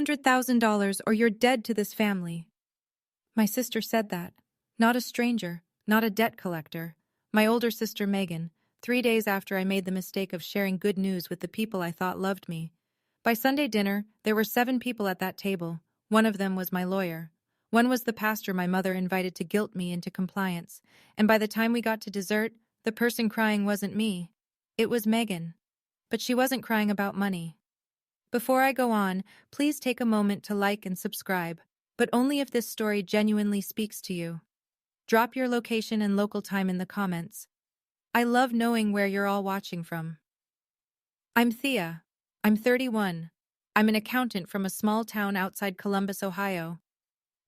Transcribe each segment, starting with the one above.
$200,000 or you're dead to this family." My sister said that. Not a stranger, not a debt collector. My older sister Megan, 3 days after I made the mistake of sharing good news with the people I thought loved me. By Sunday dinner, there were 7 people at that table. One of them was my lawyer. One was the pastor my mother invited to guilt me into compliance. And by the time we got to dessert, the person crying wasn't me. It was Megan. But she wasn't crying about money. Before I go on, please take a moment to like and subscribe, but only if this story genuinely speaks to you. Drop your location and local time in the comments. I love knowing where you're all watching from. I'm Thea. I'm 31. I'm an accountant from a small town outside Columbus, Ohio.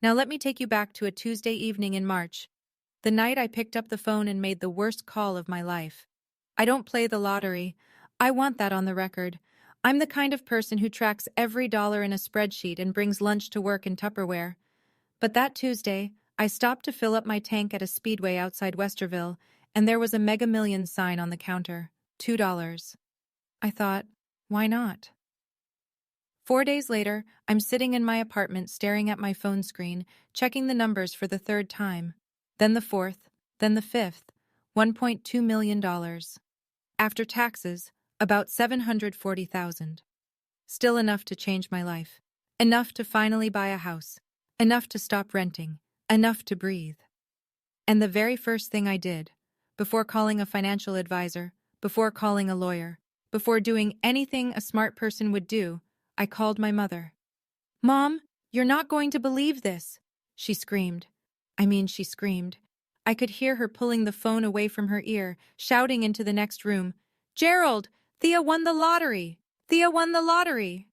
Now let me take you back to a Tuesday evening in March, the night I picked up the phone and made the worst call of my life. I don't play the lottery. I want that on the record. I'm the kind of person who tracks every dollar in a spreadsheet and brings lunch to work in Tupperware. But that Tuesday, I stopped to fill up my tank at a speedway outside Westerville, and there was a Mega Millions sign on the counter, $2. I thought, why not? 4 days later, I'm sitting in my apartment staring at my phone screen, checking the numbers for the 3rd time. Then the 4th, then the 5th, $1.2 million. After taxes, about $740,000. Still enough to change my life. Enough to finally buy a house. Enough to stop renting. Enough to breathe. And the very first thing I did, before calling a financial advisor, before calling a lawyer, before doing anything a smart person would do, I called my mother. "Mom, you're not going to believe this," she screamed. She screamed. I could hear her pulling the phone away from her ear, shouting into the next room, "Gerald, Thea won the lottery! Thea won the lottery!"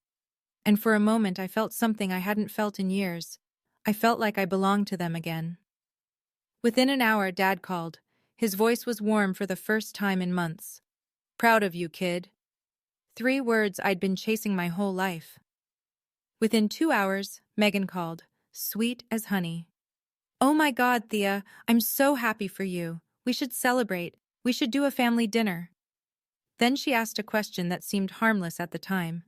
And for a moment I felt something I hadn't felt in years. I felt like I belonged to them again. Within an hour, Dad called. His voice was warm for the first time in months. "Proud of you, kid." 3 words I'd been chasing my whole life. Within 2 hours, Megan called, sweet as honey. "Oh my God, Thea, I'm so happy for you. We should celebrate. We should do a family dinner." Then she asked a question that seemed harmless at the time.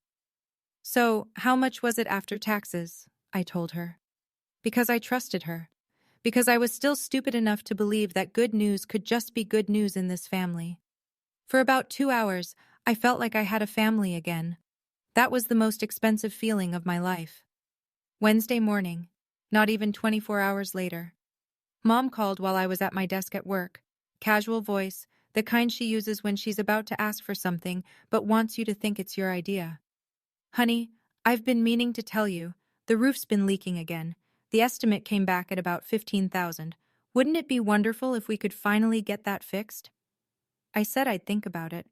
"So, how much was it after taxes?" I told her. Because I trusted her. Because I was still stupid enough to believe that good news could just be good news in this family. For about 2 hours, I felt like I had a family again. That was the most expensive feeling of my life. Wednesday morning, not even 24 hours later. Mom called while I was at my desk at work. Casual voice, the kind she uses when she's about to ask for something but wants you to think it's your idea. "Honey, I've been meaning to tell you, the roof's been leaking again. The estimate came back at about $15,000. Wouldn't it be wonderful if we could finally get that fixed?" I said I'd think about it.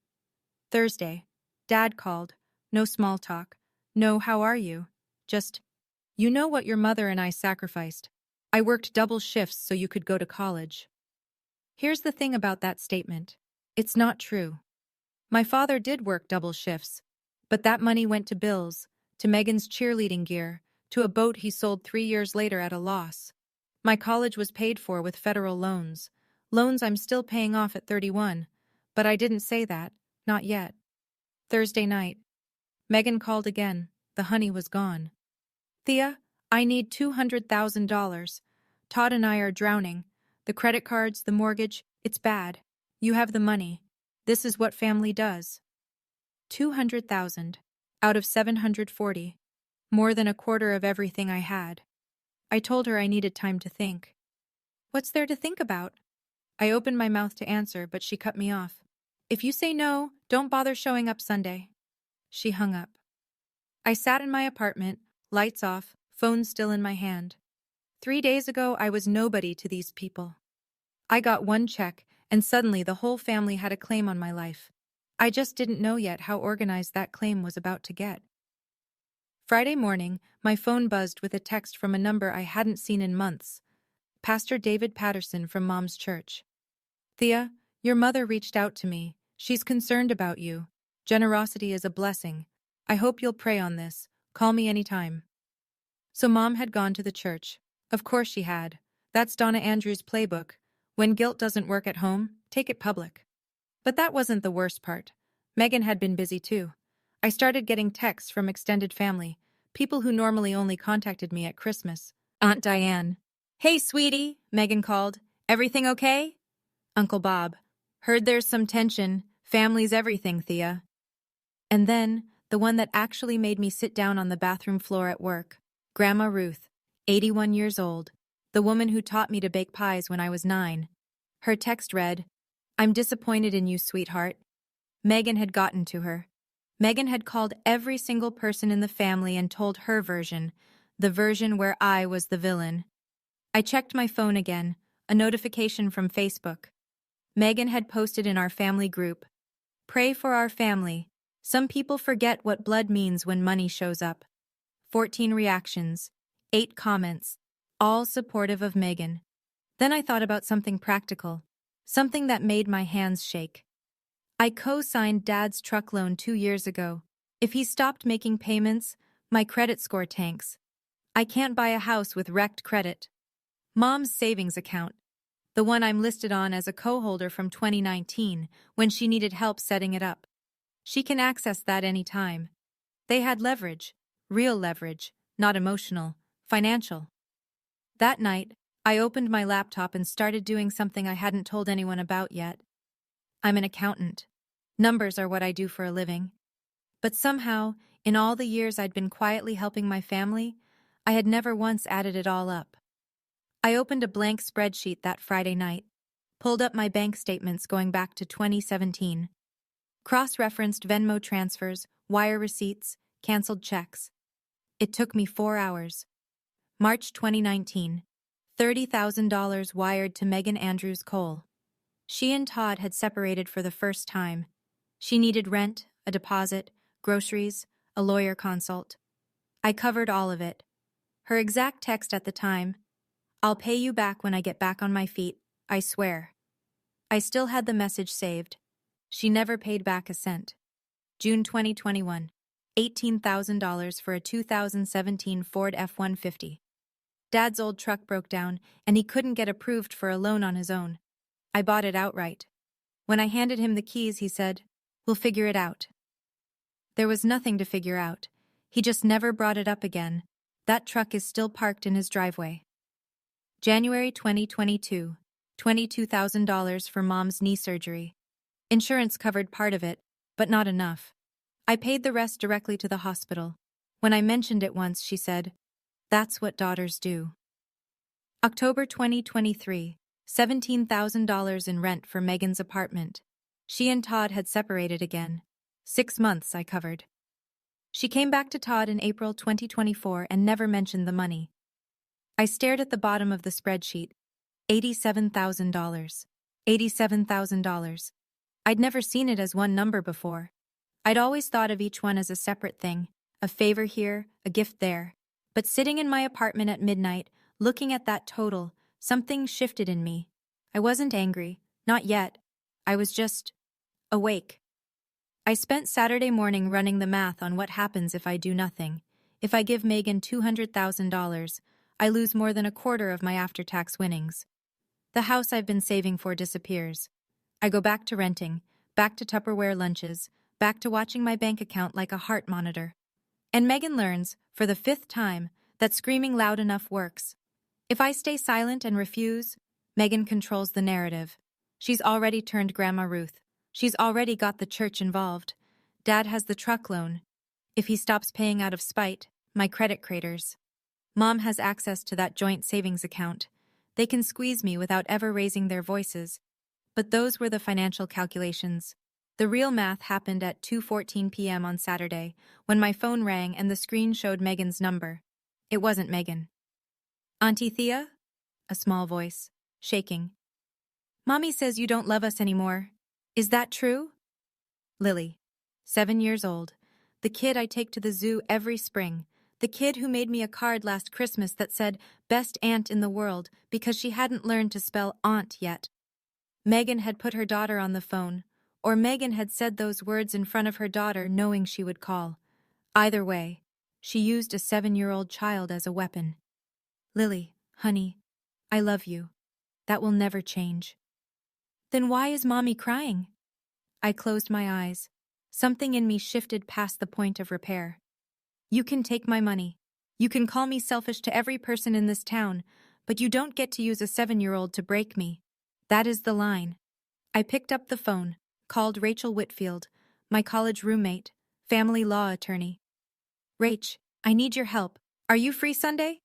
Thursday, Dad called. No small talk. No, how are you? Just, "You know what your mother and I sacrificed. I worked double shifts so you could go to college." Here's the thing about that statement. It's not true. My father did work double shifts, but that money went to bills, to Megan's cheerleading gear, to a boat he sold 3 years later at a loss. My college was paid for with federal loans. Loans I'm still paying off at 31, but I didn't say that, not yet. Thursday night. Megan called again. The honey was gone. "Thea, I need $200,000. Todd and I are drowning. The credit cards, the mortgage, it's bad. You have the money. This is what family does." 200,000 out of 740. More than a quarter of everything I had. I told her I needed time to think. "What's there to think about?" I opened my mouth to answer, but she cut me off. "If you say no, don't bother showing up Sunday." She hung up. I sat in my apartment, lights off, phone still in my hand. 3 days ago, I was nobody to these people. I got one check, and suddenly the whole family had a claim on my life. I just didn't know yet how organized that claim was about to get. Friday morning, my phone buzzed with a text from a number I hadn't seen in months. Pastor David Patterson from Mom's church. "Thea, your mother reached out to me. She's concerned about you. Generosity is a blessing. I hope you'll pray on this. Call me anytime." So Mom had gone to the church. Of course she had. That's Donna Andrews' playbook. When guilt doesn't work at home, take it public. But that wasn't the worst part. Megan had been busy too. I started getting texts from extended family, people who normally only contacted me at Christmas. Aunt Diane. Hey, sweetie, Megan called. Everything okay? Uncle Bob. Heard there's some tension. Family's everything, Thea. And then, the one that actually made me sit down on the bathroom floor at work. Grandma Ruth, 81 years old, the woman who taught me to bake pies when I was 9. Her text read, I'm disappointed in you, sweetheart. Megan had gotten to her. Megan had called every single person in the family and told her version, the version where I was the villain. I checked my phone again, a notification from Facebook. Megan had posted in our family group, Pray for our family. Some people forget what blood means when money shows up. 14 reactions, 8 comments, all supportive of Megan. Then I thought about something practical, something that made my hands shake. I co-signed Dad's truck loan 2 years ago. If he stopped making payments, my credit score tanks. I can't buy a house with wrecked credit. Mom's savings account, the one I'm listed on as a co-holder from 2019 when she needed help setting it up. She can access that anytime. They had leverage, real leverage, not emotional, financial. That night, I opened my laptop and started doing something I hadn't told anyone about yet. I'm an accountant. Numbers are what I do for a living. But somehow, in all the years I'd been quietly helping my family, I had never once added it all up. I opened a blank spreadsheet that Friday night, pulled up my bank statements going back to 2017, cross-referenced Venmo transfers, wire receipts, canceled checks. It took me 4 hours. March 2019, $30,000 wired to Megan Andrews Cole. She and Todd had separated for the first time. She needed rent, a deposit, groceries, a lawyer consult. I covered all of it. Her exact text at the time, I'll pay you back when I get back on my feet, I swear. I still had the message saved. She never paid back a cent. June 2021, $18,000 for a 2017 Ford F-150. Dad's old truck broke down, and he couldn't get approved for a loan on his own. I bought it outright. When I handed him the keys, he said, We'll figure it out. There was nothing to figure out. He just never brought it up again. That truck is still parked in his driveway. January 2022, $22,000 for Mom's knee surgery. Insurance covered part of it, but not enough. I paid the rest directly to the hospital. When I mentioned it once, she said, That's what daughters do. October 2023, $17,000 in rent for Megan's apartment. She and Todd had separated again. 6 months I covered. She came back to Todd in April 2024 and never mentioned the money. I stared at the bottom of the spreadsheet. $87,000. $87,000. I'd never seen it as one number before. I'd always thought of each one as a separate thing, a favor here, a gift there. But sitting in my apartment at midnight, looking at that total, something shifted in me. I wasn't angry, not yet. I was just awake. I spent Saturday morning running the math on what happens if I do nothing. If I give Megan $200,000, I lose more than a quarter of my after-tax winnings. The house I've been saving for disappears. I go back to renting, back to Tupperware lunches, back to watching my bank account like a heart monitor. And Megan learns, for the 5th time, that screaming loud enough works. If I stay silent and refuse, Megan controls the narrative. She's already turned Grandma Ruth. She's already got the church involved. Dad has the truck loan. If he stops paying out of spite, my credit craters. Mom has access to that joint savings account. They can squeeze me without ever raising their voices. But those were the financial calculations. The real math happened at 2:14 p.m. on Saturday, when my phone rang and the screen showed Megan's number. It wasn't Megan. Auntie Thea? A small voice, shaking. Mommy says you don't love us anymore. Is that true? Lily, 7 years old, the kid I take to the zoo every spring, the kid who made me a card last Christmas that said, Best aunt in the world, because she hadn't learned to spell aunt yet. Megan had put her daughter on the phone, or Megan had said those words in front of her daughter knowing she would call. Either way, she used a 7-year-old child as a weapon. Lily, honey, I love you. That will never change. Then why is Mommy crying? I closed my eyes. Something in me shifted past the point of repair. You can take my money. You can call me selfish to every person in this town, but you don't get to use a 7-year-old to break me. That is the line. I picked up the phone, called Rachel Whitfield, my college roommate, family law attorney. Rach, I need your help. Are you free Sunday?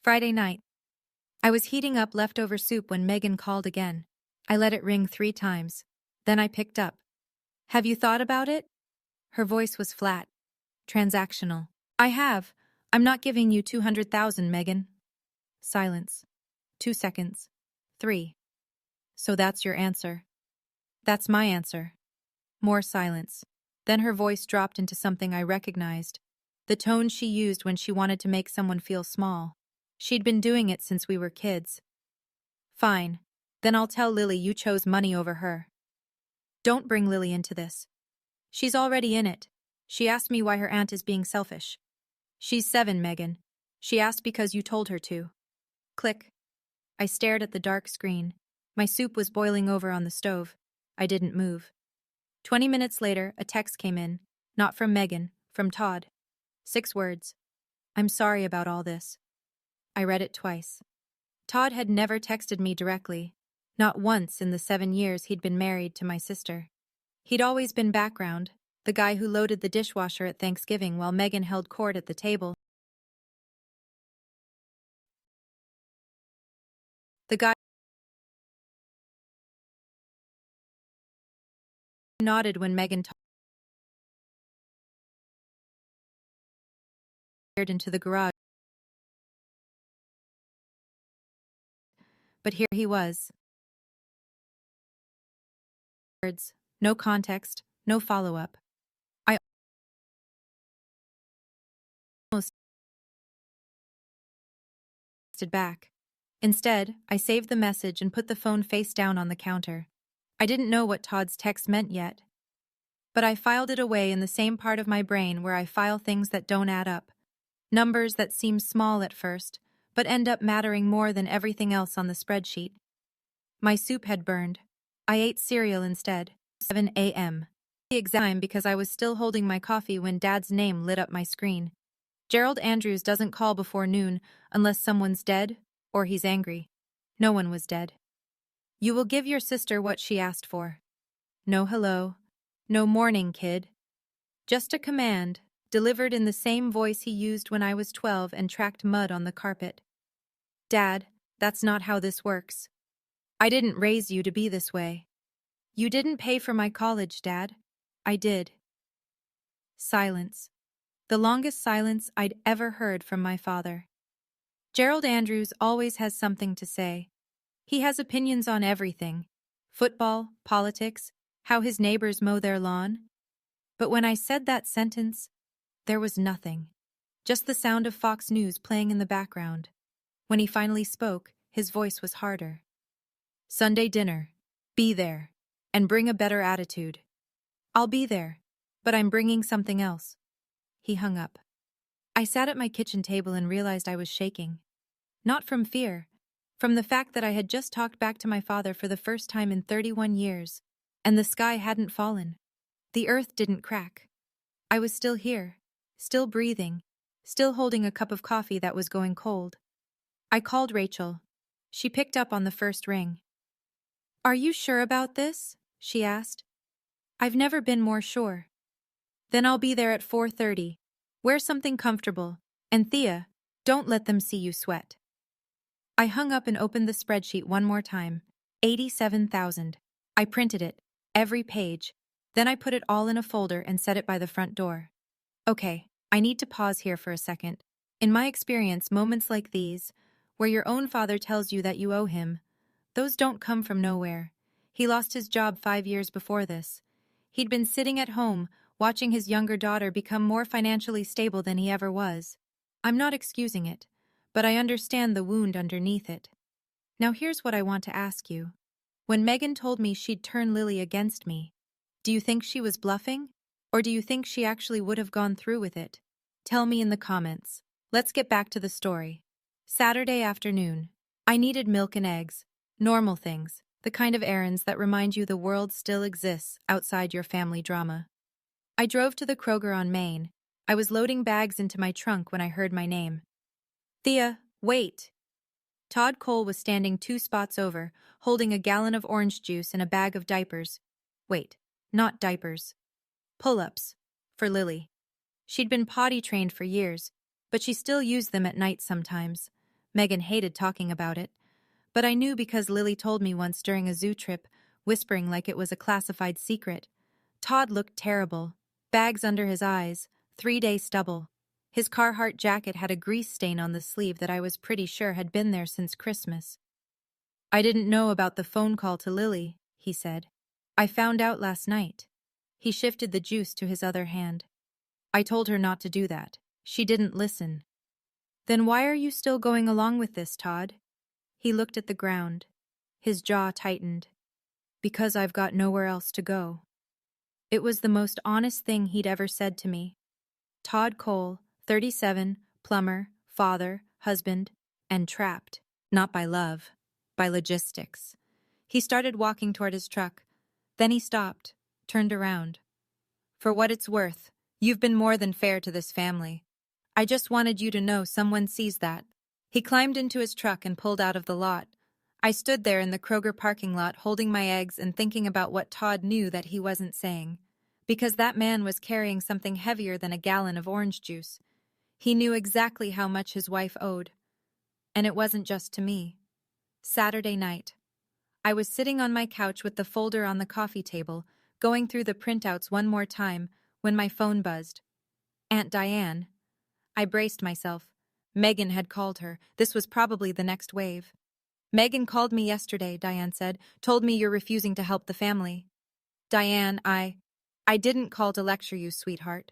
Friday night. I was heating up leftover soup when Megan called again. I let it ring 3 times. Then I picked up. Have you thought about it? Her voice was flat. Transactional. I have. I'm not giving you 200,000, Megan. Silence. 2 seconds. 3. So that's your answer. That's my answer. More silence. Then her voice dropped into something I recognized. The tone she used when she wanted to make someone feel small. She'd been doing it since we were kids. Fine. Then I'll tell Lily you chose money over her. Don't bring Lily into this. She's already in it. She asked me why her aunt is being selfish. She's 7, Megan. She asked because you told her to. Click. I stared at the dark screen. My soup was boiling over on the stove. I didn't move. 20 minutes later, a text came in. Not from Megan, from Todd. 6 words. I'm sorry about all this. I read it twice. Todd had never texted me directly. Not once in the 7 years he'd been married to my sister. He'd always been background, the guy who loaded the dishwasher at Thanksgiving while Megan held court at the table. The guy nodded when Megan tottered into the garage. But here he was. Words, no context, no follow-up. I almost texted back. Instead, I saved the message and put the phone face down on the counter. I didn't know what Todd's text meant yet. But I filed it away in the same part of my brain where I file things that don't add up. Numbers that seem small at first, but end up mattering more than everything else on the spreadsheet. My soup had burned. I ate cereal instead. 7 a.m. The exact time because I was still holding my coffee when Dad's name lit up my screen. Gerald Andrews doesn't call before noon unless someone's dead or he's angry. No one was dead. You will give your sister what she asked for. No hello. No morning, kid. Just a command, delivered in the same voice he used when I was 12 and tracked mud on the carpet. Dad, that's not how this works. I didn't raise you to be this way. You didn't pay for my college, Dad. I did. Silence. The longest silence I'd ever heard from my father. Gerald Andrews always has something to say. He has opinions on everything. Football, politics, how his neighbors mow their lawn. But when I said that sentence, there was nothing. Just the sound of Fox News playing in the background. When he finally spoke, his voice was harder. Sunday dinner. Be there. And bring a better attitude. I'll be there, but I'm bringing something else. He hung up. I sat at my kitchen table and realized I was shaking. Not from fear, from the fact that I had just talked back to my father for the first time in 31 years, and the sky hadn't fallen. The earth didn't crack. I was still here, still breathing, still holding a cup of coffee that was going cold. I called Rachel. She picked up on the first ring. Are you sure about this? She asked. I've never been more sure. Then I'll be there at 4:30. Wear something comfortable. And Thea, don't let them see you sweat. I hung up and opened the spreadsheet one more time. 87,000. I printed it, every page. Then I put it all in a folder and set it by the front door. Okay, I need to pause here for a second. In my experience, moments like these, where your own father tells you that you owe him, those don't come from nowhere. He lost his job 5 years before this. He'd been sitting at home, watching his younger daughter become more financially stable than he ever was. I'm not excusing it, but I understand the wound underneath it. Now here's what I want to ask you. When Megan told me she'd turn Lily against me, do you think she was bluffing? Or do you think she actually would have gone through with it? Tell me in the comments. Let's get back to the story. Saturday afternoon. I needed milk and eggs. Normal things. The kind of errands that remind you the world still exists outside your family drama. I drove to the Kroger on Main, I was loading bags into my trunk when I heard my name. Thea, wait! Todd Cole was standing 2 spots over, holding a gallon of orange juice and a bag of diapers. Wait, not diapers. Pull-ups. For Lily. She'd been potty trained for years, but she still used them at night sometimes. Megan hated talking about it, but I knew because Lily told me once during a zoo trip, whispering like it was a classified secret. Todd looked terrible. Bags under his eyes, 3-day stubble. His Carhartt jacket had a grease stain on the sleeve that I was pretty sure had been there since Christmas. I didn't know about the phone call to Lily, he said. I found out last night. He shifted the juice to his other hand. I told her not to do that. She didn't listen. Then why are you still going along with this, Todd? He looked at the ground. His jaw tightened. Because I've got nowhere else to go. It was the most honest thing he'd ever said to me. Todd Cole, 37, plumber, father, husband, and trapped. Not by love, by logistics. He started walking toward his truck. Then he stopped, turned around. For what it's worth, you've been more than fair to this family. I just wanted you to know someone sees that. He climbed into his truck and pulled out of the lot. I stood there in the Kroger parking lot holding my eggs and thinking about what Todd knew that he wasn't saying. Because that man was carrying something heavier than a gallon of orange juice. He knew exactly how much his wife owed. And it wasn't just to me. Saturday night. I was sitting on my couch with the folder on the coffee table, going through the printouts one more time, when my phone buzzed. Aunt Diane. I braced myself. Megan had called her. This was probably the next wave. Megan called me yesterday, Diane said. Told me you're refusing to help the family. Diane, I didn't call to lecture you, sweetheart.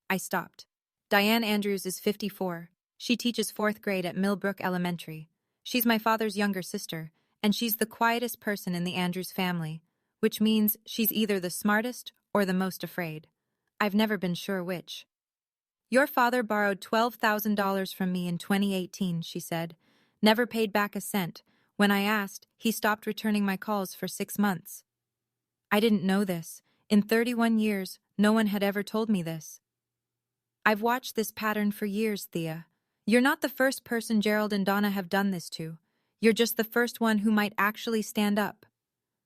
I stopped. Diane Andrews is 54. She teaches 4th grade at Millbrook Elementary. She's my father's younger sister, and she's the quietest person in the Andrews family, which means she's either the smartest or the most afraid. I've never been sure which. Your father borrowed $12,000 from me in 2018, she said. Never paid back a cent. When I asked, he stopped returning my calls for 6 months. I didn't know this. In 31 years, no one had ever told me this. I've watched this pattern for years, Thea. You're not the first person Gerald and Donna have done this to. You're just the first one who might actually stand up.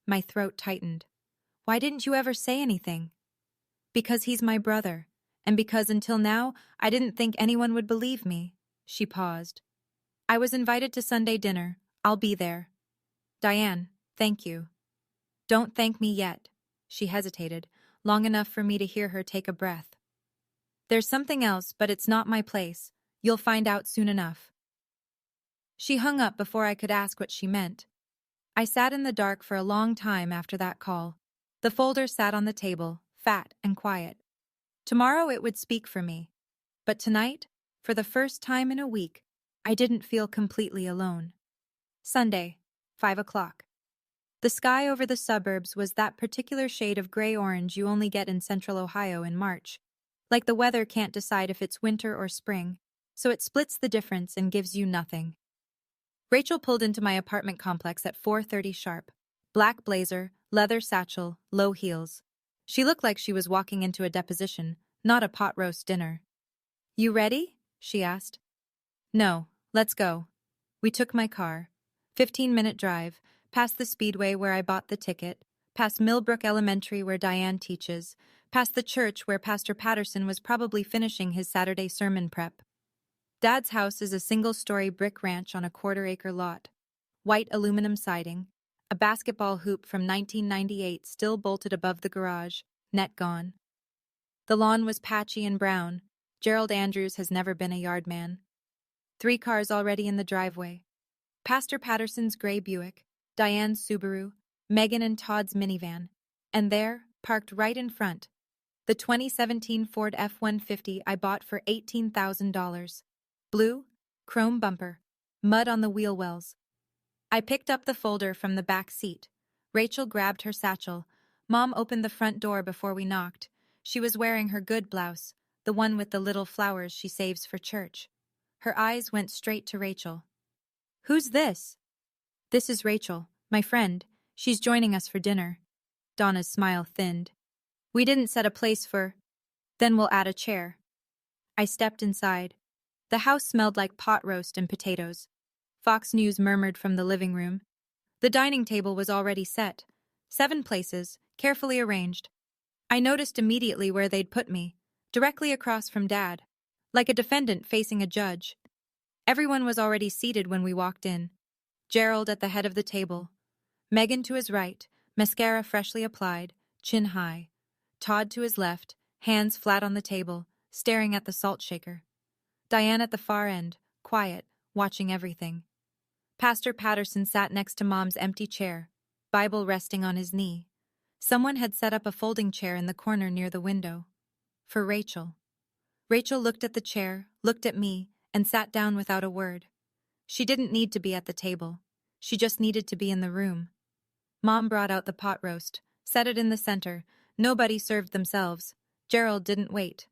My throat tightened. Why didn't you ever say anything? Because he's my brother, and because until now, I didn't think anyone would believe me. She paused. I was invited to Sunday dinner. I'll be there. Diane, thank you. Don't thank me yet. She hesitated, long enough for me to hear her take a breath. There's something else, but it's not my place. You'll find out soon enough. She hung up before I could ask what she meant. I sat in the dark for a long time after that call. The folder sat on the table, fat and quiet. Tomorrow it would speak for me. But tonight, for the first time in a week, I didn't feel completely alone. Sunday, 5 o'clock. The sky over the suburbs was that particular shade of gray-orange you only get in central Ohio in March. Like the weather can't decide if it's winter or spring, so it splits the difference and gives you nothing. Rachel pulled into my apartment complex at 4:30 sharp. Black blazer, leather satchel, low heels. She looked like she was walking into a deposition, not a pot roast dinner. You ready? She asked. No, let's go. We took my car. 15-minute drive, past the speedway where I bought the ticket, past Millbrook Elementary where Diane teaches, past the church where Pastor Patterson was probably finishing his Saturday sermon prep. Dad's house is a single-story brick ranch on a quarter-acre lot. White aluminum siding, a basketball hoop from 1998 still bolted above the garage, net gone. The lawn was patchy and brown. Gerald Andrews has never been a yard man. 3 cars already in the driveway. Pastor Patterson's gray Buick, Diane's Subaru, Megan and Todd's minivan, and there, parked right in front, the 2017 Ford F-150 I bought for $18,000. Blue, chrome bumper, mud on the wheel wells. I picked up the folder from the back seat. Rachel grabbed her satchel. Mom opened the front door before we knocked. She was wearing her good blouse, the one with the little flowers she saves for church. Her eyes went straight to Rachel. Who's this? This is Rachel, my friend. She's joining us for dinner. Donna's smile thinned. We didn't set a place for... Then we'll add a chair. I stepped inside. The house smelled like pot roast and potatoes. Fox News murmured from the living room. The dining table was already set. 7 places, carefully arranged. I noticed immediately where they'd put me, directly across from Dad, like a defendant facing a judge. Everyone was already seated when we walked in. Gerald at the head of the table, Megan to his right, mascara freshly applied, chin high. Todd to his left, hands flat on the table, staring at the salt shaker. Diane at the far end, quiet, watching everything. Pastor Patterson sat next to Mom's empty chair, Bible resting on his knee. Someone had set up a folding chair in the corner near the window. For Rachel. Rachel looked at the chair, looked at me, and sat down without a word. She didn't need to be at the table. She just needed to be in the room. Mom brought out the pot roast, set it in the center. Nobody served themselves. Gerald didn't wait.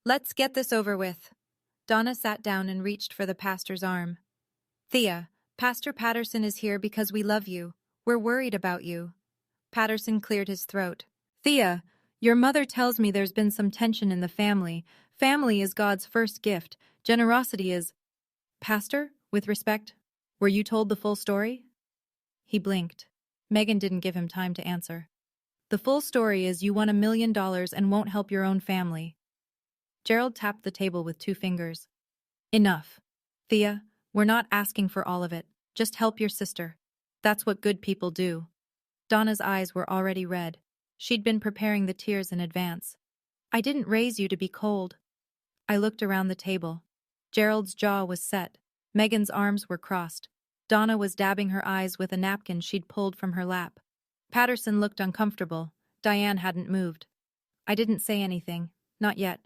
Let's get this over with. Donna sat down and reached for the pastor's arm. Thea, Pastor Patterson is here because we love you. We're worried about you. Patterson cleared his throat. Thea, your mother tells me there's been some tension in the family. Family is God's first gift. Generosity is... Pastor, with respect, were you told the full story? He blinked. Megan didn't give him time to answer. The full story is you won $1 million and won't help your own family. Gerald tapped the table with 2 fingers. Enough. Thea, we're not asking for all of it. Just help your sister. That's what good people do. Donna's eyes were already red. She'd been preparing the tears in advance. I didn't raise you to be cold. I looked around the table. Gerald's jaw was set. Megan's arms were crossed. Donna was dabbing her eyes with a napkin she'd pulled from her lap. Patterson looked uncomfortable. Diane hadn't moved. I didn't say anything. Not yet.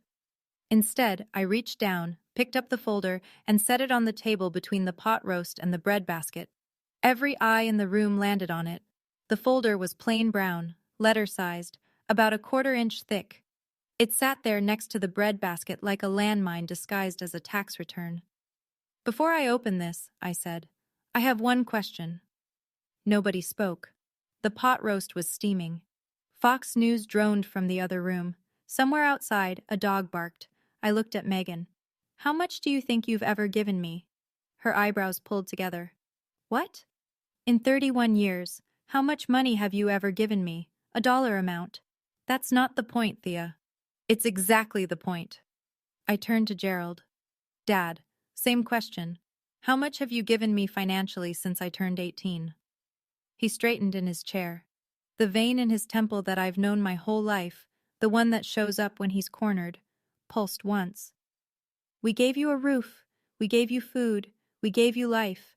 Instead, I reached down, picked up the folder, and set it on the table between the pot roast and the bread basket. Every eye in the room landed on it. The folder was plain brown, letter-sized, about 1/4 inch thick. It sat there next to the bread basket like a landmine disguised as a tax return. Before I open this, I said, I have one question. Nobody spoke. The pot roast was steaming. Fox News droned from the other room. Somewhere outside, a dog barked. I looked at Megan. How much do you think you've ever given me? Her eyebrows pulled together. What? In 31 years, how much money have you ever given me? A dollar amount. That's not the point, Thea. It's exactly the point. I turned to Gerald. Dad, same question. How much have you given me financially since I turned 18? He straightened in his chair. The vein in his temple that I've known my whole life, the one that shows up when he's cornered, pulsed once. We gave you a roof. We gave you food. We gave you life.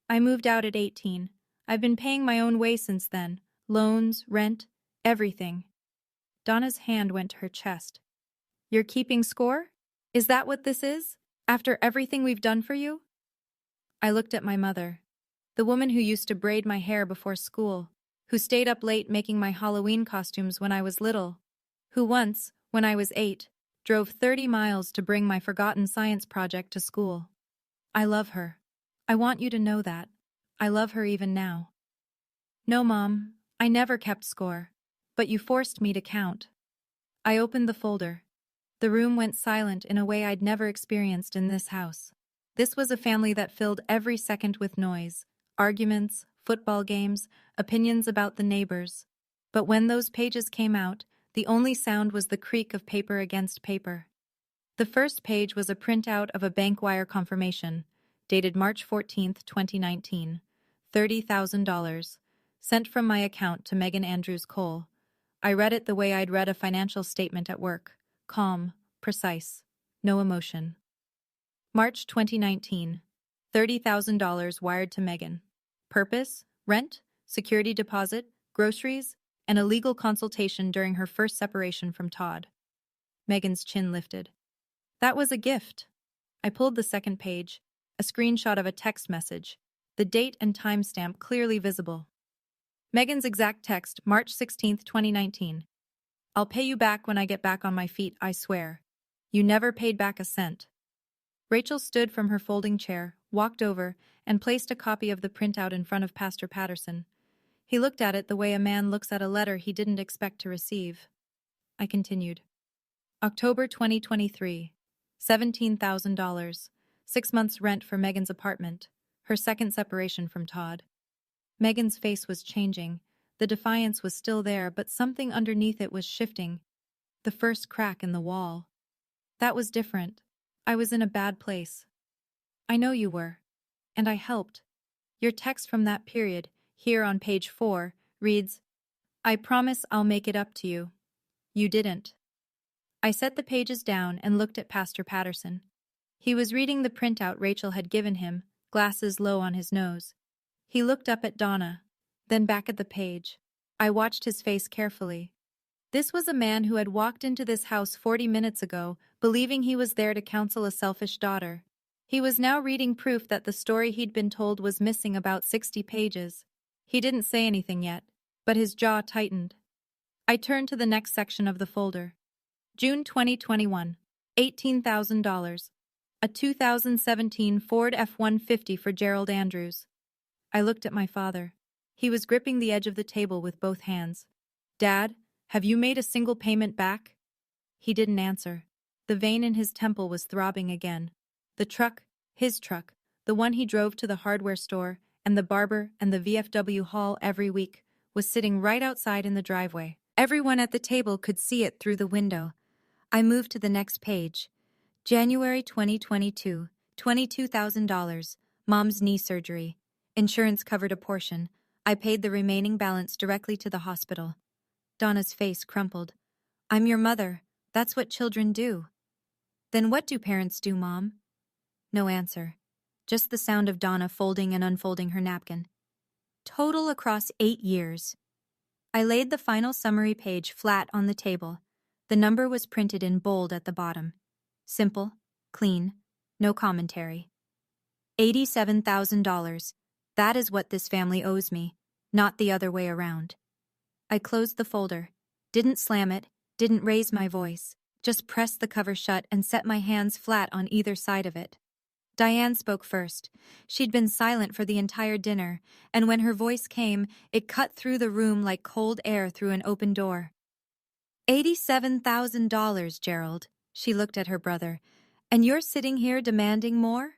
I moved out at 18. I've been paying my own way since then. Loans, rent, everything. Donna's hand went to her chest. You're keeping score? Is that what this is? After everything we've done for you? I looked at my mother, the woman who used to braid my hair before school, who stayed up late making my Halloween costumes when I was little, who once, when I was 8, drove 30 miles to bring my forgotten science project to school. I love her. I want you to know that. I love her even now. No, Mom, I never kept score, but you forced me to count. I opened the folder. The room went silent in a way I'd never experienced in this house. This was a family that filled every second with noise, arguments, football games, opinions about the neighbors. But when those pages came out, the only sound was the creak of paper against paper. The first page was a printout of a bank wire confirmation, dated March 14, 2019, $30,000, sent from my account to Megan Andrews Cole. I read it the way I'd read a financial statement at work, calm, precise, no emotion. March 2019, $30,000 wired to Megan. Purpose, rent, security deposit, groceries, and a legal consultation during her first separation from Todd. Megan's chin lifted. That was a gift. I pulled the second page, a screenshot of a text message, the date and timestamp clearly visible. Megan's exact text, March 16, 2019. I'll pay you back when I get back on my feet, I swear. You never paid back a cent. Rachel stood from her folding chair, walked over, and placed a copy of the printout in front of Pastor Patterson. He looked at it the way a man looks at a letter he didn't expect to receive. I continued. October 2023. $17,000. 6 months' rent for Megan's apartment. Her second separation from Todd. Megan's face was changing. The defiance was still there, but something underneath it was shifting. The first crack in the wall. That was different. I was in a bad place. I know you were. And I helped. Your text from that period, here on page 4, reads, "I promise I'll make it up to you." You didn't. I set the pages down and looked at Pastor Patterson. He was reading the printout Rachel had given him, glasses low on his nose. He looked up at Donna, then back at the page. I watched his face carefully. This was a man who had walked into this house 40 minutes ago, believing he was there to counsel a selfish daughter. He was now reading proof that the story he'd been told was missing about 60 pages. He didn't say anything yet, but his jaw tightened. I turned to the next section of the folder. June 2021, $18,000. A 2017 Ford F-150 for Gerald Andrews. I looked at my father. He was gripping the edge of the table with both hands. "Dad, have you made a single payment back?" He didn't answer. The vein in his temple was throbbing again. The truck, his truck, the one he drove to the hardware store, and the barber and the VFW haul every week, was sitting right outside in the driveway. Everyone at the table could see it through the window. I moved to the next page. January 2022, $22,000. Mom's knee surgery. Insurance covered a portion. I paid the remaining balance directly to the hospital. Donna's face crumpled. "I'm your mother. That's what children do." "Then what do parents do, Mom?" No answer. Just the sound of Donna folding and unfolding her napkin. Total across 8 years. I laid the final summary page flat on the table. The number was printed in bold at the bottom. Simple, clean, no commentary. $87,000. That is what this family owes me, not the other way around. I closed the folder, didn't slam it, didn't raise my voice, just pressed the cover shut and set my hands flat on either side of it. Diane spoke first. She'd been silent for the entire dinner, and when her voice came, it cut through the room like cold air through an open door. $87,000, Gerald. She looked at her brother. "And you're sitting here demanding more?"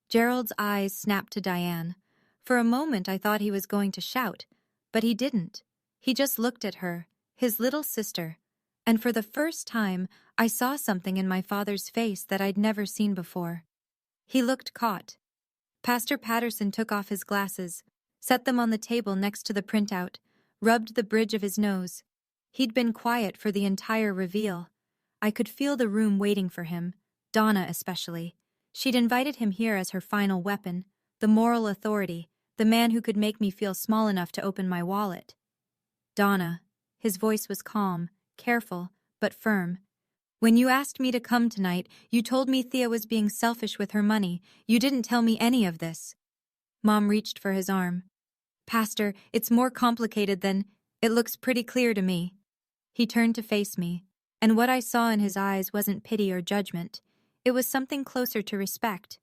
Gerald's eyes snapped to Diane. For a moment I thought he was going to shout, but he didn't. He just looked at her, his little sister, and for the first time I saw something in my father's face that I'd never seen before. He looked caught. Pastor Patterson took off his glasses, set them on the table next to the printout, rubbed the bridge of his nose. He'd been quiet for the entire reveal. I could feel the room waiting for him, Donna especially. She'd invited him here as her final weapon, the moral authority, the man who could make me feel small enough to open my wallet. "Donna," his voice was calm, careful, but firm. "When you asked me to come tonight, you told me Thea was being selfish with her money. You didn't tell me any of this." Mom reached for his arm. "Pastor, it's more complicated than... It looks pretty clear to me." He turned to face me, and what I saw in his eyes wasn't pity or judgment. It was something closer to respect.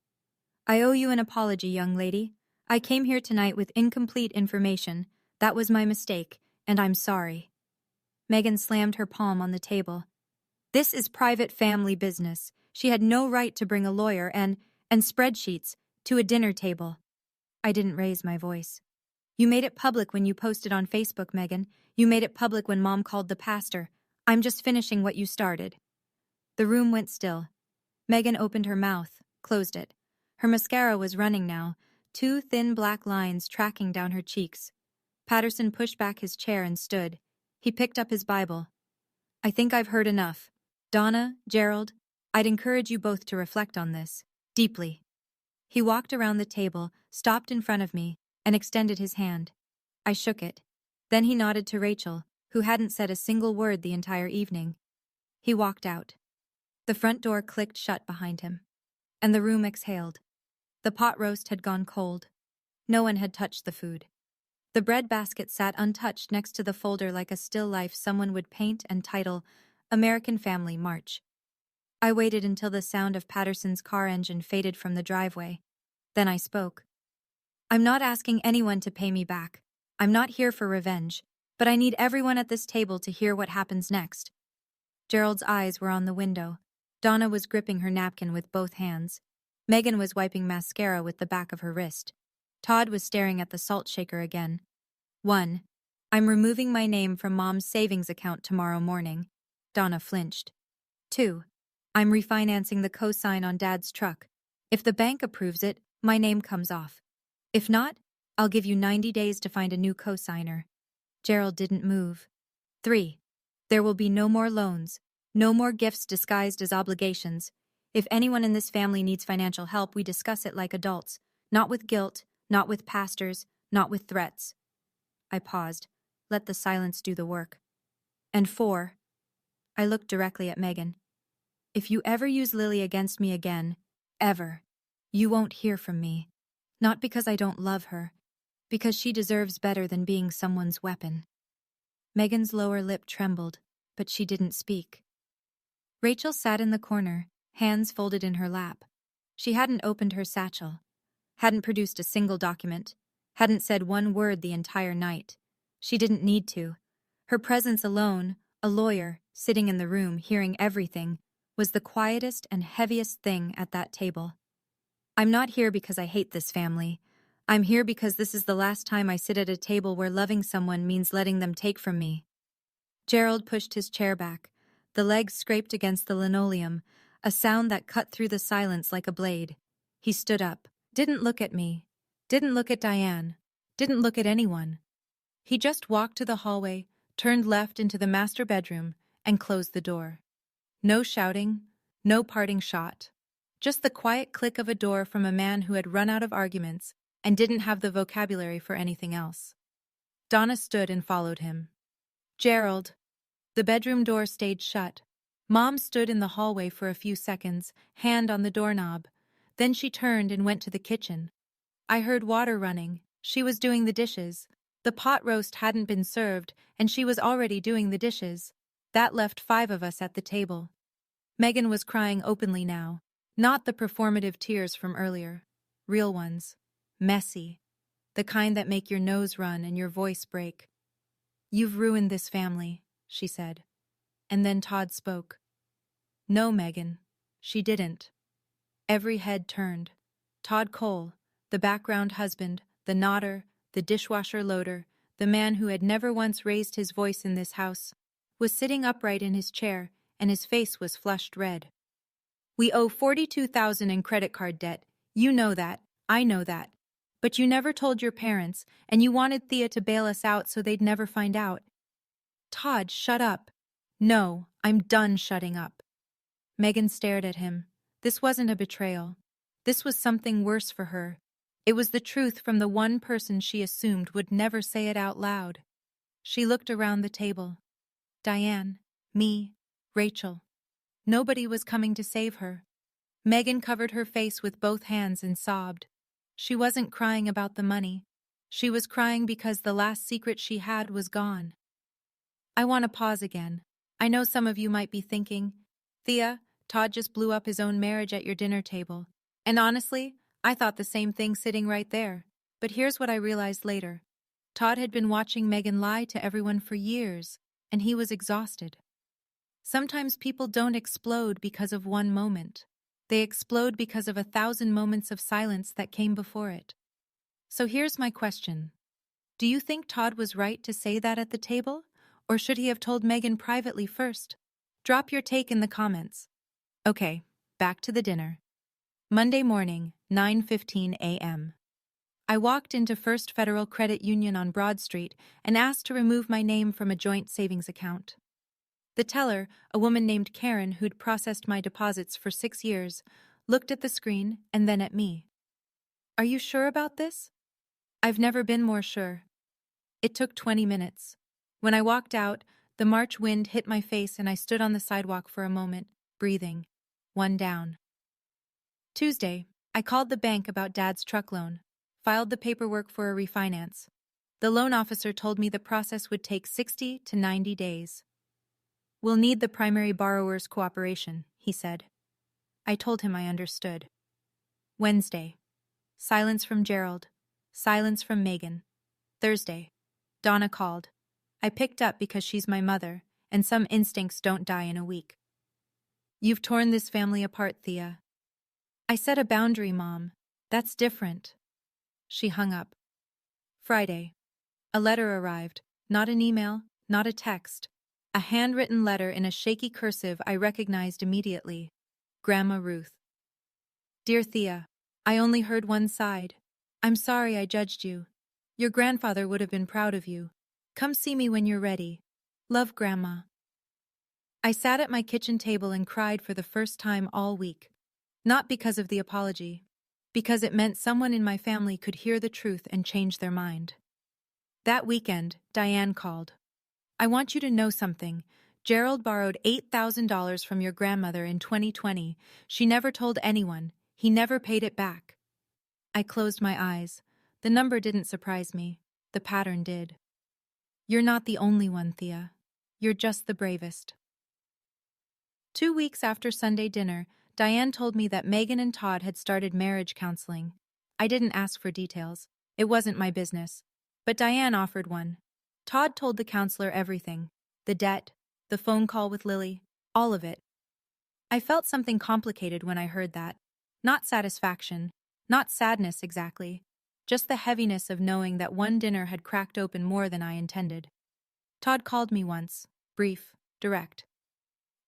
"I owe you an apology, young lady. I came here tonight with incomplete information. That was my mistake, and I'm sorry." Megan slammed her palm on the table. "This is private family business. She had no right to bring a lawyer and spreadsheets to a dinner table." I didn't raise my voice. "You made it public when you posted on Facebook, Megan. You made it public when Mom called the pastor. I'm just finishing what you started." The room went still. Megan opened her mouth, closed it. Her mascara was running now, 2 thin black lines tracking down her cheeks. Patterson pushed back his chair and stood. He picked up his Bible. "I think I've heard enough. Donna, Gerald, I'd encourage you both to reflect on this, deeply." He walked around the table, stopped in front of me, and extended his hand. I shook it. Then he nodded to Rachel, who hadn't said a single word the entire evening. He walked out. The front door clicked shut behind him, and the room exhaled. The pot roast had gone cold. No one had touched the food. The bread basket sat untouched next to the folder like a still life someone would paint and title American Family March. I waited until the sound of Patterson's car engine faded from the driveway. Then I spoke. "I'm not asking anyone to pay me back. I'm not here for revenge, but I need everyone at this table to hear what happens next." Gerald's eyes were on the window. Donna was gripping her napkin with both hands. Megan was wiping mascara with the back of her wrist. Todd was staring at the salt shaker again. 1. I'm removing my name from Mom's savings account tomorrow morning. Donna flinched. 2. I'm refinancing the cosign on Dad's truck. If the bank approves it, my name comes off. If not, I'll give you 90 days to find a new cosigner. Gerald didn't move. 3. There will be no more loans, no more gifts disguised as obligations. If anyone in this family needs financial help, we discuss it like adults, not with guilt, not with pastors, not with threats. I paused. Let the silence do the work. And 4. I looked directly at Megan. If you ever use Lily against me again, ever, you won't hear from me. Not because I don't love her, because she deserves better than being someone's weapon. Megan's lower lip trembled, but she didn't speak. Rachel sat in the corner, hands folded in her lap. She hadn't opened her satchel, hadn't produced a single document, hadn't said one word the entire night. She didn't need to. Her presence alone, a lawyer, sitting in the room, hearing everything, was the quietest and heaviest thing at that table. I'm not here because I hate this family. I'm here because this is the last time I sit at a table where loving someone means letting them take from me. Gerald pushed his chair back. The legs scraped against the linoleum, a sound that cut through the silence like a blade. He stood up, didn't look at me, didn't look at Diane, didn't look at anyone. He just walked to the hallway, turned left into the master bedroom, and closed the door. No shouting, no parting shot. Just the quiet click of a door from a man who had run out of arguments and didn't have the vocabulary for anything else. Donna stood and followed him. Gerald. The bedroom door stayed shut. Mom stood in the hallway for a few seconds, hand on the doorknob. Then she turned and went to the kitchen. I heard water running. She was doing the dishes. The pot roast hadn't been served, and she was already doing the dishes. That left 5 of us at the table. Megan was crying openly now. Not the performative tears from earlier. Real ones. Messy. The kind that make your nose run and your voice break. You've ruined this family, she said. And then Todd spoke. No, Megan. She didn't. Every head turned. Todd Cole, the background husband, the nodder, the dishwasher loader, the man who had never once raised his voice in this house, was sitting upright in his chair, and his face was flushed red. We owe $42,000 in credit card debt. You know that. I know that. But you never told your parents, and you wanted Thea to bail us out so they'd never find out. Todd, shut up. No, I'm done shutting up. Megan stared at him. This wasn't a betrayal. This was something worse for her. It was the truth from the one person she assumed would never say it out loud. She looked around the table. Diane, me, Rachel. Nobody was coming to save her. Megan covered her face with both hands and sobbed. She wasn't crying about the money. She was crying because the last secret she had was gone. I want to pause again. I know some of you might be thinking, Thea, Todd just blew up his own marriage at your dinner table. And honestly, I thought the same thing sitting right there. But here's what I realized later. Todd had been watching Megan lie to everyone for years, and he was exhausted. Sometimes people don't explode because of one moment. They explode because of 1,000 moments of silence that came before it. So here's my question. Do you think Todd was right to say that at the table? Or should he have told Megan privately first? Drop your take in the comments. Okay, back to the dinner. Monday morning, 9:15 a.m. I walked into First Federal Credit Union on Broad Street and asked to remove my name from a joint savings account. The teller, a woman named Karen who'd processed my deposits for 6 years, looked at the screen and then at me. Are you sure about this? I've never been more sure. It took 20 minutes. When I walked out, the March wind hit my face and I stood on the sidewalk for a moment, breathing. One down. Tuesday, I called the bank about Dad's truck loan, filed the paperwork for a refinance. The loan officer told me the process would take 60 to 90 days. We'll need the primary borrower's cooperation, he said. I told him I understood. Wednesday. Silence from Gerald. Silence from Megan. Thursday. Donna called. I picked up because she's my mother, and some instincts don't die in a week. You've torn this family apart, Thea. I set a boundary, Mom. That's different. She hung up. Friday. A letter arrived. Not an email, not a text. A handwritten letter in a shaky cursive I recognized immediately. Grandma Ruth. Dear Thea, I only heard one side. I'm sorry I judged you. Your grandfather would have been proud of you. Come see me when you're ready. Love, Grandma. I sat at my kitchen table and cried for the first time all week. Not because of the apology, because it meant someone in my family could hear the truth and change their mind. That weekend, Diane called. I want you to know something. Gerald borrowed $8,000 from your grandmother in 2020. She never told anyone. He never paid it back. I closed my eyes. The number didn't surprise me. The pattern did. You're not the only one, Thea. You're just the bravest. 2 weeks after Sunday dinner, Diane told me that Megan and Todd had started marriage counseling. I didn't ask for details. It wasn't my business. But Diane offered one. Todd told the counselor everything. The debt, the phone call with Lily, all of it. I felt something complicated when I heard that. Not satisfaction, not sadness exactly, just the heaviness of knowing that one dinner had cracked open more than I intended. Todd called me once, brief, direct.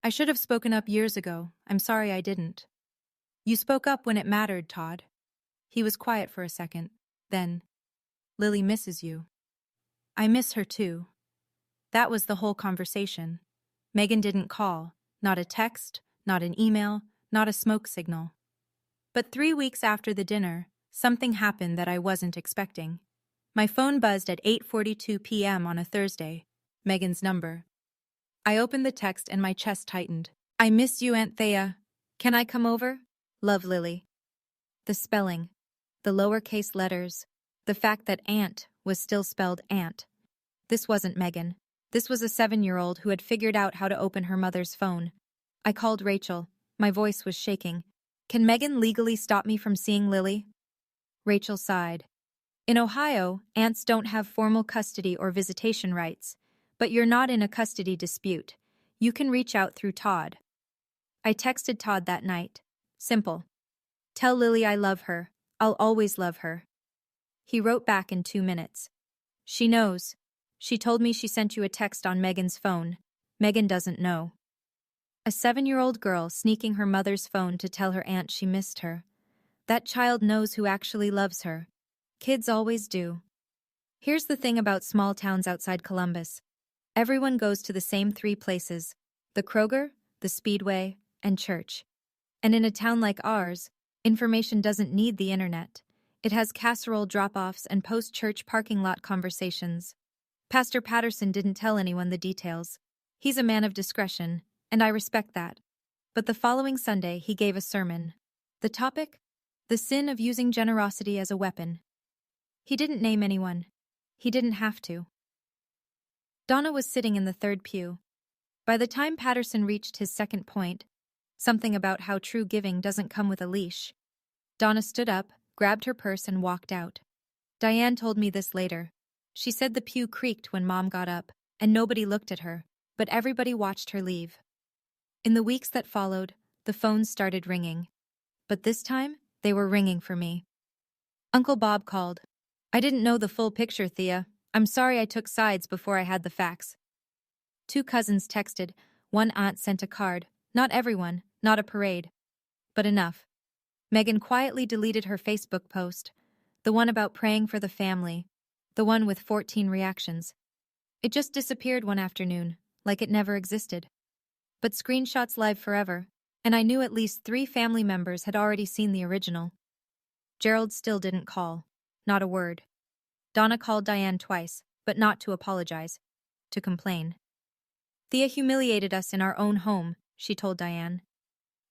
I should have spoken up years ago. I'm sorry I didn't. You spoke up when it mattered, Todd. He was quiet for a second. Then, Lily misses you. I miss her too. That was the whole conversation. Megan didn't call. Not a text, not an email, not a smoke signal. But 3 weeks after the dinner, something happened that I wasn't expecting. My phone buzzed at 8:42 p.m. on a Thursday. Megan's number. I opened the text and my chest tightened. I miss you, Aunt Thea. Can I come over? Love, Lily. The spelling, the lowercase letters, the fact that aunt was still spelled aunt. This wasn't Megan. This was a 7-year-old who had figured out how to open her mother's phone. I called Rachel. My voice was shaking. Can Megan legally stop me from seeing Lily? Rachel sighed. In Ohio, aunts don't have formal custody or visitation rights, but you're not in a custody dispute. You can reach out through Todd. I texted Todd that night. Simple. Tell Lily I love her. I'll always love her. He wrote back in 2 minutes. She knows. She told me she sent you a text on Megan's phone. Megan doesn't know. A 7-year-old girl sneaking her mother's phone to tell her aunt she missed her. That child knows who actually loves her. Kids always do. Here's the thing about small towns outside Columbus. Everyone goes to the same 3 places: the Kroger, the Speedway, and church. And in a town like ours, information doesn't need the internet. It has casserole drop-offs and post-church parking lot conversations. Pastor Patterson didn't tell anyone the details. He's a man of discretion, and I respect that. But the following Sunday, he gave a sermon. The topic? The sin of using generosity as a weapon. He didn't name anyone. He didn't have to. Donna was sitting in the 3rd pew. By the time Patterson reached his second point, something about how true giving doesn't come with a leash, Donna stood up, grabbed her purse, and walked out. Diane told me this later. She said the pew creaked when Mom got up, and nobody looked at her, but everybody watched her leave. In the weeks that followed, the phones started ringing. But this time, they were ringing for me. Uncle Bob called. I didn't know the full picture, Thea. I'm sorry I took sides before I had the facts. 2 cousins texted. One aunt sent a card. Not everyone, not a parade. But enough. Megan quietly deleted her Facebook post. The one about praying for the family. The one with 14 reactions. It just disappeared one afternoon, like it never existed. But screenshots live forever, and I knew at least 3 family members had already seen the original. Gerald still didn't call. Not a word. Donna called Diane twice, but not to apologize. To complain. Thea humiliated us in our own home, she told Diane.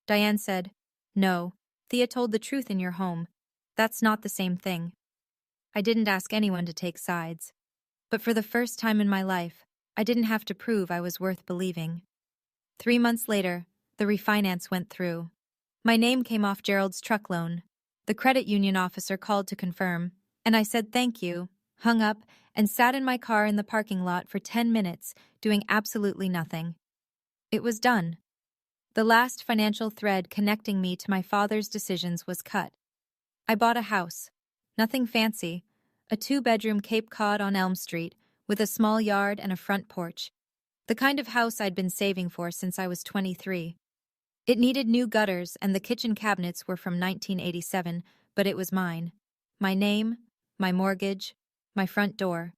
Diane said, No, Thea told the truth in your home. That's not the same thing. I didn't ask anyone to take sides. But for the first time in my life, I didn't have to prove I was worth believing. 3 months later, the refinance went through. My name came off Gerald's truck loan. The credit union officer called to confirm, and I said thank you, hung up, and sat in my car in the parking lot for 10 minutes, doing absolutely nothing. It was done. The last financial thread connecting me to my father's decisions was cut. I bought a house. Nothing fancy. A 2-bedroom Cape Cod on Elm Street, with a small yard and a front porch. The kind of house I'd been saving for since I was 23. It needed new gutters and the kitchen cabinets were from 1987, but it was mine. My name, my mortgage, my front door.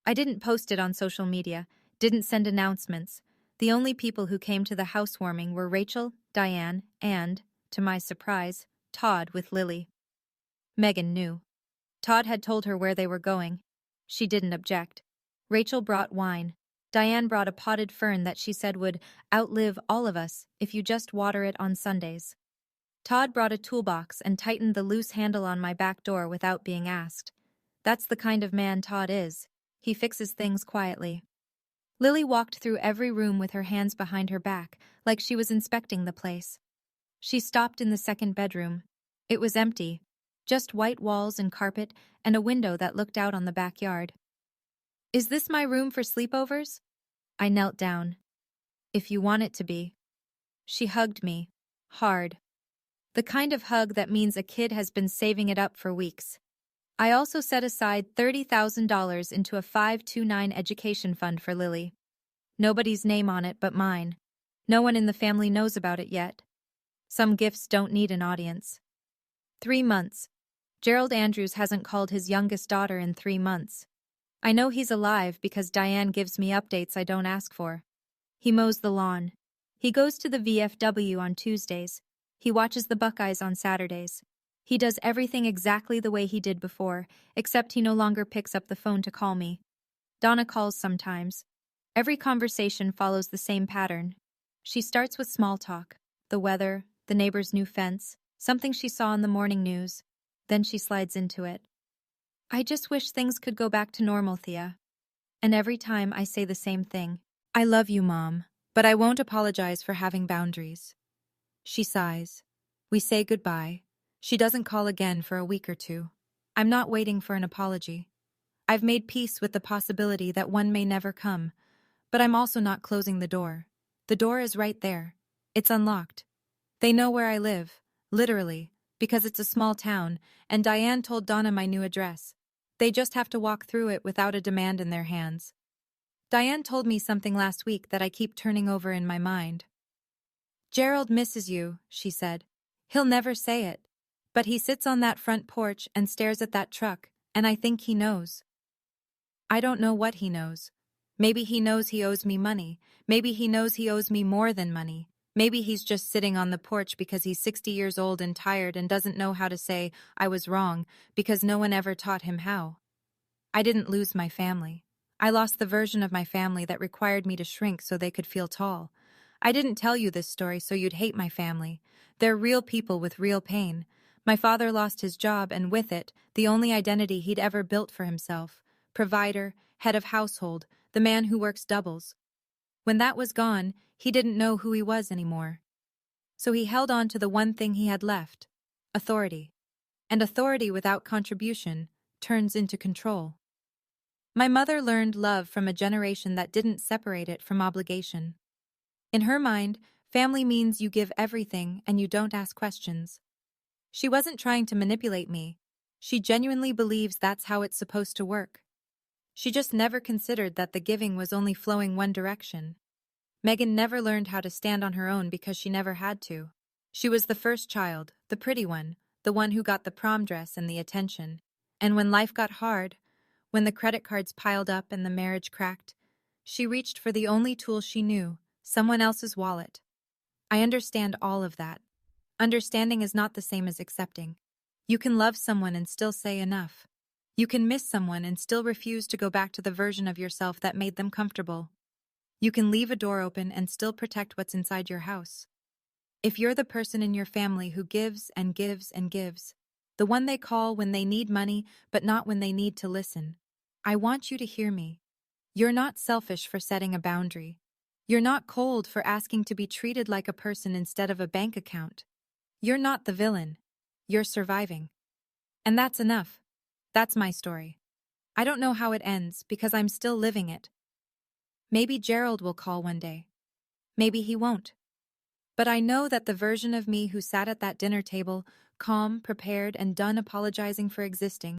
I didn't post it on social media, didn't send announcements. The only people who came to the housewarming were Rachel, Diane, and, to my surprise, Todd with Lily. Megan knew. Todd had told her where they were going. She didn't object. Rachel brought wine. Diane brought a potted fern that she said would outlive all of us if you just water it on Sundays. Todd brought a toolbox and tightened the loose handle on my back door without being asked. That's the kind of man Todd is. He fixes things quietly. Lily walked through every room with her hands behind her back, like she was inspecting the place. She stopped in the second bedroom. It was empty, just white walls and carpet and a window that looked out on the backyard. Is this my room for sleepovers? I knelt down. If you want it to be. She hugged me, hard. The kind of hug that means a kid has been saving it up for weeks. I also set aside $30,000 into a 529 education fund for Lily. Nobody's name on it but mine. No one in the family knows about it yet. Some gifts don't need an audience. 3 months. Gerald Andrews hasn't called his youngest daughter in 3 months. I know he's alive because Diane gives me updates I don't ask for. He mows the lawn. He goes to the VFW on Tuesdays. He watches the Buckeyes on Saturdays. He does everything exactly the way he did before, except he no longer picks up the phone to call me. Donna calls sometimes. Every conversation follows the same pattern. She starts with small talk, the weather, the neighbor's new fence, something she saw in the morning news. Then she slides into it. I just wish things could go back to normal, Thea. And every time I say the same thing. I love you, Mom, but I won't apologize for having boundaries. She sighs. We say goodbye. She doesn't call again for a week or 2. I'm not waiting for an apology. I've made peace with the possibility that one may never come, but I'm also not closing the door. The door is right there. It's unlocked. They know where I live, literally, because it's a small town, and Diane told Donna my new address. They just have to walk through it without a demand in their hands. Diane told me something last week that I keep turning over in my mind. Gerald misses you, she said. He'll never say it. But he sits on that front porch and stares at that truck, and I think he knows. I don't know what he knows. Maybe he knows he owes me money. Maybe he knows he owes me more than money. Maybe he's just sitting on the porch because he's 60 years old and tired and doesn't know how to say, I was wrong, because no one ever taught him how. I didn't lose my family. I lost the version of my family that required me to shrink so they could feel tall. I didn't tell you this story so you'd hate my family. They're real people with real pain. My father lost his job and with it, the only identity he'd ever built for himself. Provider, head of household, the man who works doubles. When that was gone, he didn't know who he was anymore. So he held on to the one thing he had left, authority. And authority without contribution turns into control. My mother learned love from a generation that didn't separate it from obligation. In her mind, family means you give everything and you don't ask questions. She wasn't trying to manipulate me. She genuinely believes that's how it's supposed to work. She just never considered that the giving was only flowing one direction. Megan never learned how to stand on her own because she never had to. She was the first child, the pretty one, the one who got the prom dress and the attention. And when life got hard, when the credit cards piled up and the marriage cracked, she reached for the only tool she knew, someone else's wallet. I understand all of that. Understanding is not the same as accepting. You can love someone and still say enough. You can miss someone and still refuse to go back to the version of yourself that made them comfortable. You can leave a door open and still protect what's inside your house. If you're the person in your family who gives and gives and gives, the one they call when they need money but not when they need to listen, I want you to hear me. You're not selfish for setting a boundary. You're not cold for asking to be treated like a person instead of a bank account. You're not the villain. You're surviving. And that's enough. That's my story. I don't know how it ends because I'm still living it. Maybe Gerald will call one day. Maybe he won't. But I know that the version of me who sat at that dinner table, calm, prepared, and done apologizing for existing,